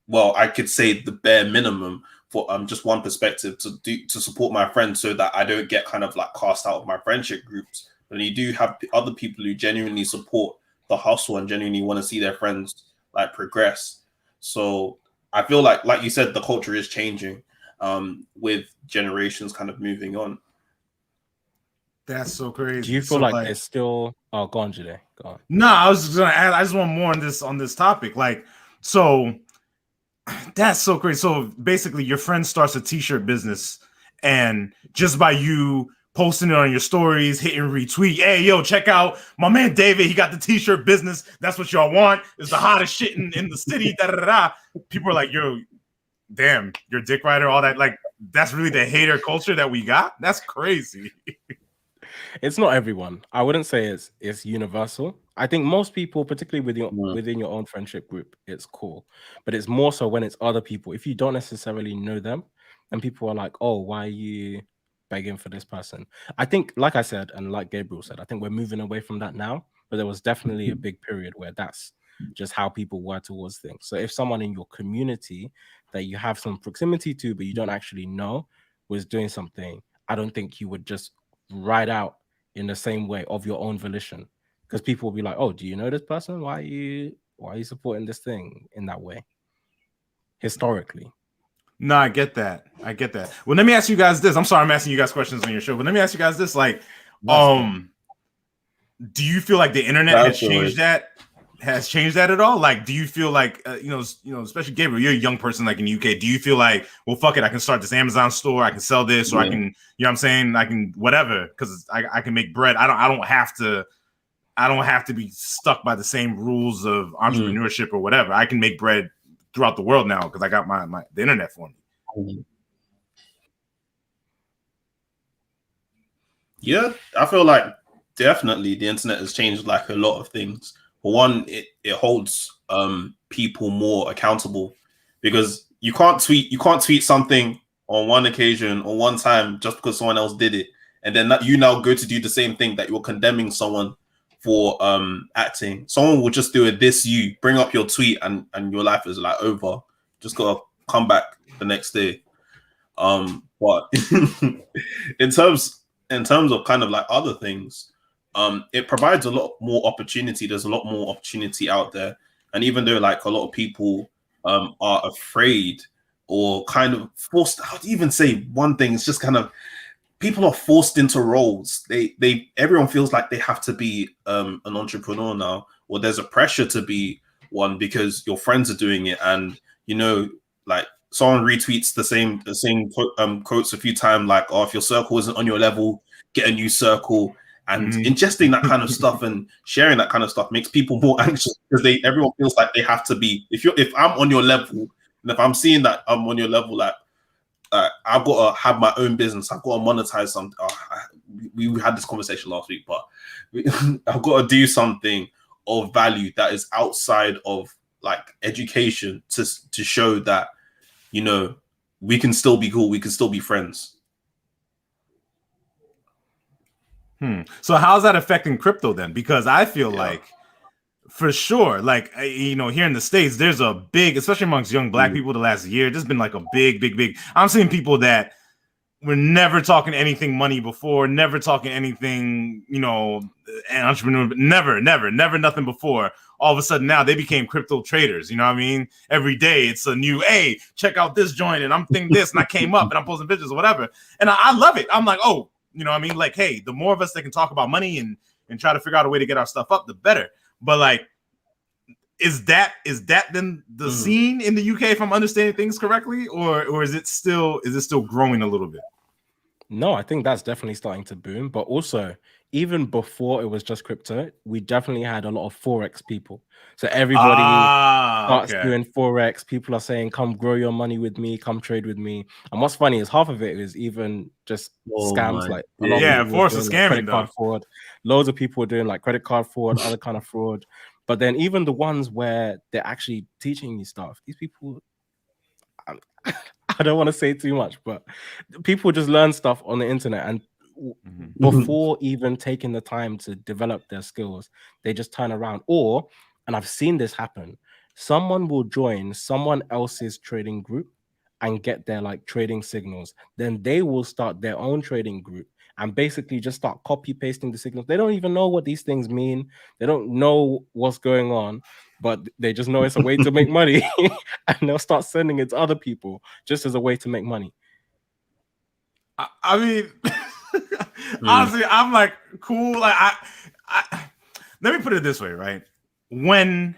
well, I could say the bare minimum for just one perspective to support my friends so that I don't get kind of like cast out of my friendship groups. But you do have other people who genuinely support the hustle and genuinely want to see their friends like progress. So I feel like you said, the culture is changing with generations kind of moving on. That's so crazy. Do you feel like it's still? Oh, go on, Jide. Go on. No, I was just gonna add. I just want more on this topic. Like, so that's so crazy. So basically, your friend starts a t-shirt business, and just by you posting it on your stories, hitting retweet, hey, yo, check out my man David. He got the t-shirt business. That's what y'all want. It's the hottest shit in the city. Da, da, da, da. People are like, yo, damn, you're a dick rider, all that. Like, that's really the hater culture that we got. That's crazy. It's not everyone. I wouldn't say it's universal. I think most people, particularly within your own friendship group, it's cool. But it's more so when it's other people. If you don't necessarily know them, and people are like, "Oh, why are you begging for this person?" I think, like I said, and like Gabriel said, I think we're moving away from that now. But there was definitely a big period where that's just how people were towards things. So if someone in your community that you have some proximity to, but you don't actually know, was doing something, I don't think you would just ride out in the same way of your own volition, because people will be like, "Oh, do you know this person? Why are you supporting this thing in that way?" Historically. No, I get that. Well, let me ask you guys this. I'm sorry I'm asking you guys questions on your show, but let me ask you guys this. Like, do you feel like the internet has changed that at all? Like, do you feel like especially Gabriel, you're a young person like in the UK. Do you feel like, well, fuck it, I can start this Amazon store, I can sell this, or I can, what I'm saying, I can whatever, because I can make bread. I don't have to be stuck by the same rules of entrepreneurship or whatever. I can make bread throughout the world now because I got the internet for me. Yeah, I feel like definitely the internet has changed like a lot of things. For one, it holds people more accountable, because you can't tweet something on one occasion or one time just because someone else did it, and then you now go to do the same thing that you're condemning someone for acting. Someone will just do it, bring up your tweet, and your life is like over. Just gotta come back the next day. But in terms of kind of like other things, it provides a lot more opportunity. There's a lot more opportunity out there, and even though like a lot of people are afraid or kind of forced, I'd even say one thing, it's just kind of people are forced into roles. Everyone feels like they have to be an entrepreneur now, or there's a pressure to be one because your friends are doing it, and like someone retweets the same quotes a few times, like, "Oh, if your circle isn't on your level, get a new circle." And ingesting that kind of stuff and sharing that kind of stuff makes people more anxious, because everyone feels like they have to be. If I'm on your level, and if I'm seeing that I'm on your level, like, I've got to have my own business. I've got to monetize something. We had this conversation last week, but I've got to do something of value that is outside of like education to show that, we can still be cool. We can still be friends. So how's that affecting crypto then? Because I feel like, for sure, like, here in the States, there's a big, especially amongst young Black people the last year, there's been like a big, I'm seeing people that were never talking anything money before, never talking anything, entrepreneur, never, nothing before. All of a sudden now they became crypto traders. You know what I mean? Every day it's a new, hey, check out this joint, and I'm thinking this, and I came up and I'm posting pictures or whatever. And I love it. I'm like, oh, you know what I mean? Like, hey, the more of us that can talk about money and try to figure out a way to get our stuff up, the better. But like, is that then the scene in the UK, if I'm understanding things correctly, or is it still growing a little bit? No, I think that's definitely starting to boom. But also, even before it was just crypto, we definitely had a lot of Forex people. So everybody starts doing Forex. People are saying, "Come grow your money with me, come trade with me." And what's funny is half of it is even just scams. Like a lot of people Forex is scamming, credit card fraud. Loads of people are doing like credit card fraud, other kind of fraud. But then even the ones where they're actually teaching you stuff, these people, I don't want to say too much, but people just learn stuff on the internet, and before even taking the time to develop their skills, they just turn around. And I've seen this happen, someone will join someone else's trading group and get their like trading signals. Then they will start their own trading group and basically just start copy pasting the signals. They don't even know what these things mean. They don't know what's going on, but they just know it's a way to make money. And they'll start sending it to other people just as a way to make money. I mean, honestly, I'm like, cool. Like, I let me put it this way, right? When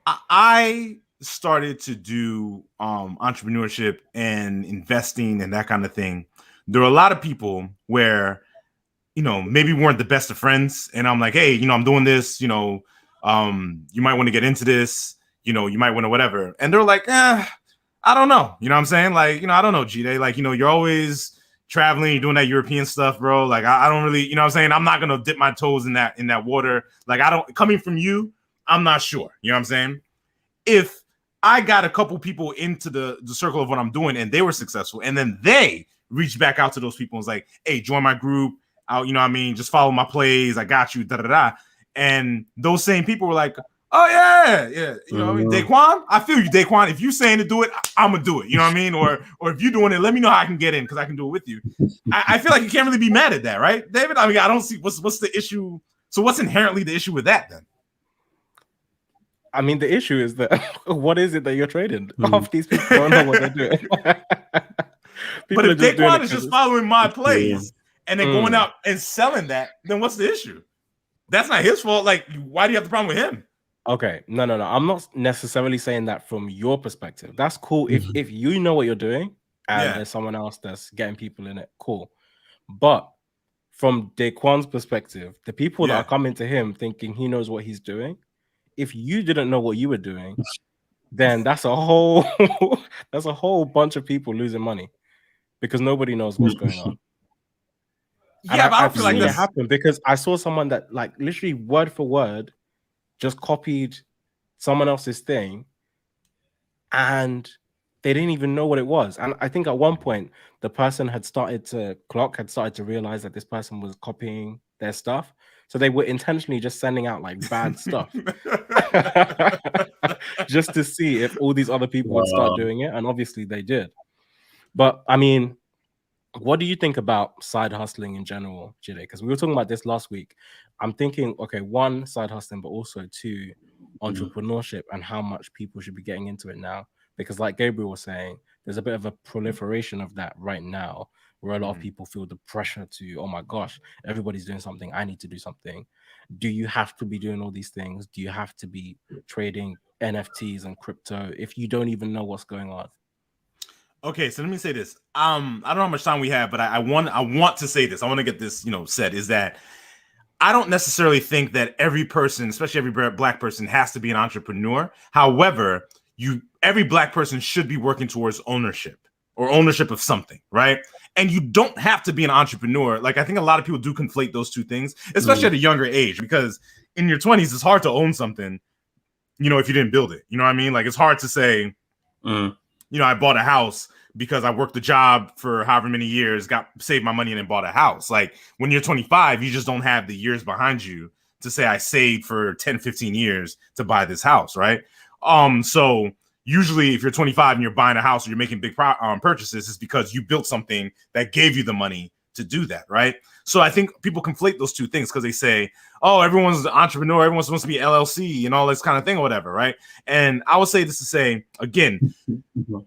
I started to do entrepreneurship and investing and that kind of thing, there were a lot of people where, maybe weren't the best of friends. And I'm like, hey, I'm doing this, you might want to get into this, you might want to whatever. And they're like, I don't know. You know what I'm saying? Like, you know, I don't know, G-Day. Like, you know, you're always traveling, you're doing that European stuff, bro. Like, I don't really, you know what I'm saying? I'm not gonna dip my toes in that water. Like, I don't coming from you, I'm not sure. You know what I'm saying? If I got a couple people into the circle of what I'm doing and they were successful, and then they reached back out to those people and was like, hey, join my group. I'll, you know what I mean? Just follow my plays. I got you. Da da da. And those same people were like, oh yeah. You know what I mean? Daquan, I feel you, Daquan. If you saying to do it, I'm gonna do it. You know what I mean? Or if you're doing it, let me know how I can get in because I can do it with you. I feel like you can't really be mad at that, right, David? I mean, I don't see what's the issue. So what's inherently the issue with that then? I mean, the issue is that what is it that you're trading? Half these people don't know what they're doing. But if Daquan is just following my plays and then going out and selling that, then what's the issue? That's not his fault. Like, why do you have the problem with him? Okay, no. I'm not necessarily saying that from your perspective. That's cool if you know what you're doing and there's someone else that's getting people in it. Cool, but from Daquan's perspective, the people that are coming to him thinking he knows what he's doing, if you didn't know what you were doing, then that's a whole bunch of people losing money because nobody knows what's going on. Yeah, but I don't feel like that happened because I saw someone that like literally word for word just copied someone else's thing and they didn't even know what it was. And I think at one point the person had started to realize that this person was copying their stuff. So they were intentionally just sending out like bad stuff just to see if all these other people would start doing it. And obviously they did. But I mean, what do you think about side hustling in general, Jide? Because we were talking about this last week. I'm thinking, okay, one, side hustling, but also two, entrepreneurship and how much people should be getting into it now. Because like Gabriel was saying, there's a bit of a proliferation of that right now where a lot of people feel the pressure to, oh my gosh, everybody's doing something. I need to do something. Do you have to be doing all these things? Do you have to be trading NFTs and crypto if you don't even know what's going on? Okay, so let me say this. I don't know how much time we have, but I want to say this. I want to get this, said is that I don't necessarily think that every person, especially every black person, has to be an entrepreneur. However, every black person should be working towards ownership of something, right? And you don't have to be an entrepreneur. Like, I think a lot of people do conflate those two things, especially at a younger age, because in your 20s, it's hard to own something, if you didn't build it. You know what I mean? Like, it's hard to say, I bought a house because I worked a job for however many years, saved my money and then bought a house. Like, when you're 25, you just don't have the years behind you to say I saved for 10, 15 years to buy this house, right? So usually if you're 25 and you're buying a house or you're making big purchases, it's because you built something that gave you the money to do that, right? So I think people conflate those two things because they say, oh, everyone's an entrepreneur, everyone's supposed to be LLC and all this kind of thing or whatever, right? And I would say this to say, again,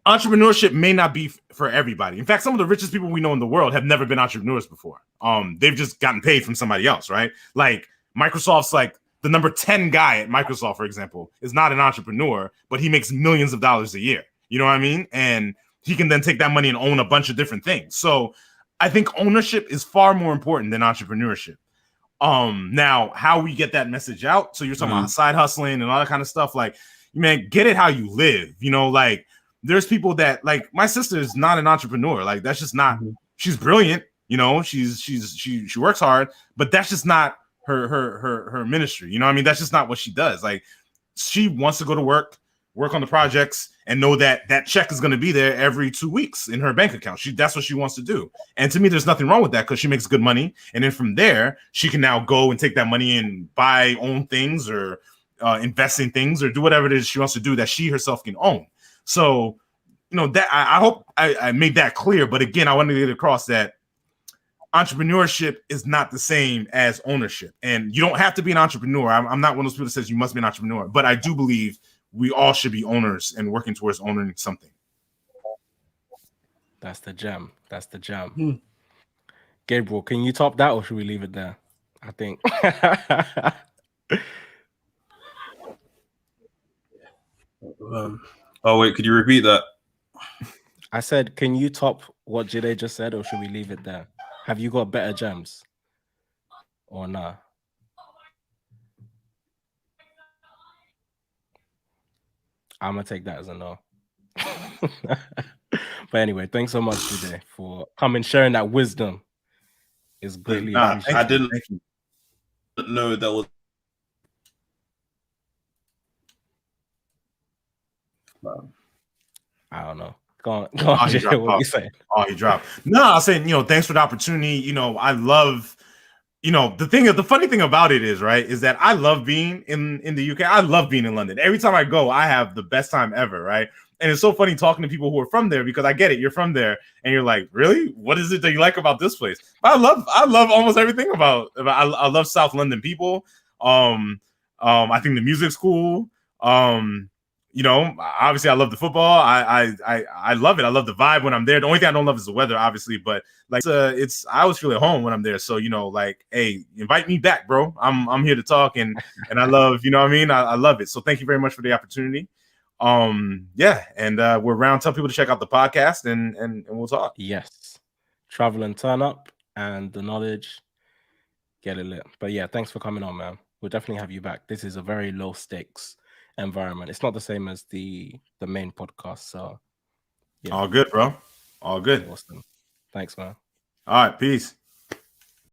entrepreneurship may not be for everybody. In fact, some of the richest people we know in the world have never been entrepreneurs before. They've just gotten paid from somebody else, right? Like Microsoft's like the number 10 guy at Microsoft, for example, is not an entrepreneur, but he makes millions of dollars a year. You know what I mean? And he can then take that money and own a bunch of different things. So I think ownership is far more important than entrepreneurship. Now how we get that message out. So you're talking about side hustling and all that kind of stuff. Like, man, get it how you live. Like there's people that, like, my sister is not an entrepreneur. Like, that's just not. She's brilliant. She works hard, but that's just not her ministry. You know what I mean? That's just not what she does. Like, she wants to go to work on the projects, and know that that check is going to be there every 2 weeks in her bank account. That's what she wants to do. And to me, there's nothing wrong with that because she makes good money. And then from there, she can now go and take that money and buy own things or invest in things or do whatever it is she wants to do that she herself can own. So, that I hope I made that clear. But again, I want to get across that entrepreneurship is not the same as ownership. And you don't have to be an entrepreneur. I'm not one of those people that says you must be an entrepreneur, but I do believe we all should be owners and working towards owning something. That's the gem. Gabriel, can you top that or should we leave it there? I think. Oh, wait, could you repeat that? I said, can you top what Jide just said or should we leave it there? Have you got better gems or nah? I'm gonna take that as a no. But anyway, thanks so much today for coming, sharing that wisdom. Is greatly Nah, appreciated. I didn't thank you. know there was. I don't know. Go on, he Jay, dropped what are off. you saying? Oh, he dropped. No, I was saying, thanks for the opportunity. I love, the funny thing about it is, right, is that I love being in the UK. I love being in London. Every time I go, I have the best time ever, right? And it's so funny talking to people who are from there because I get it. You're from there, and you're like, really? What is it that you like about this place? I love almost everything about. I love South London people. I think the music's cool. Obviously I love the football. I love it. I love the vibe when I'm there. The only thing I don't love is the weather, obviously, but like it's I always feel at home when I'm there. So like, hey, invite me back, bro. I'm here to talk and I love, what I mean? I love it. So thank you very much for the opportunity. Yeah, and we're around. Tell people to check out the podcast and we'll talk. Yes. Travel and turn up and the knowledge. Get it lit. But yeah, thanks for coming on, man. We'll definitely have you back. This is a very low stakes environment. It's not the same as the main podcast. So yeah. All good, bro. All good. Awesome. Thanks, man. All right, peace.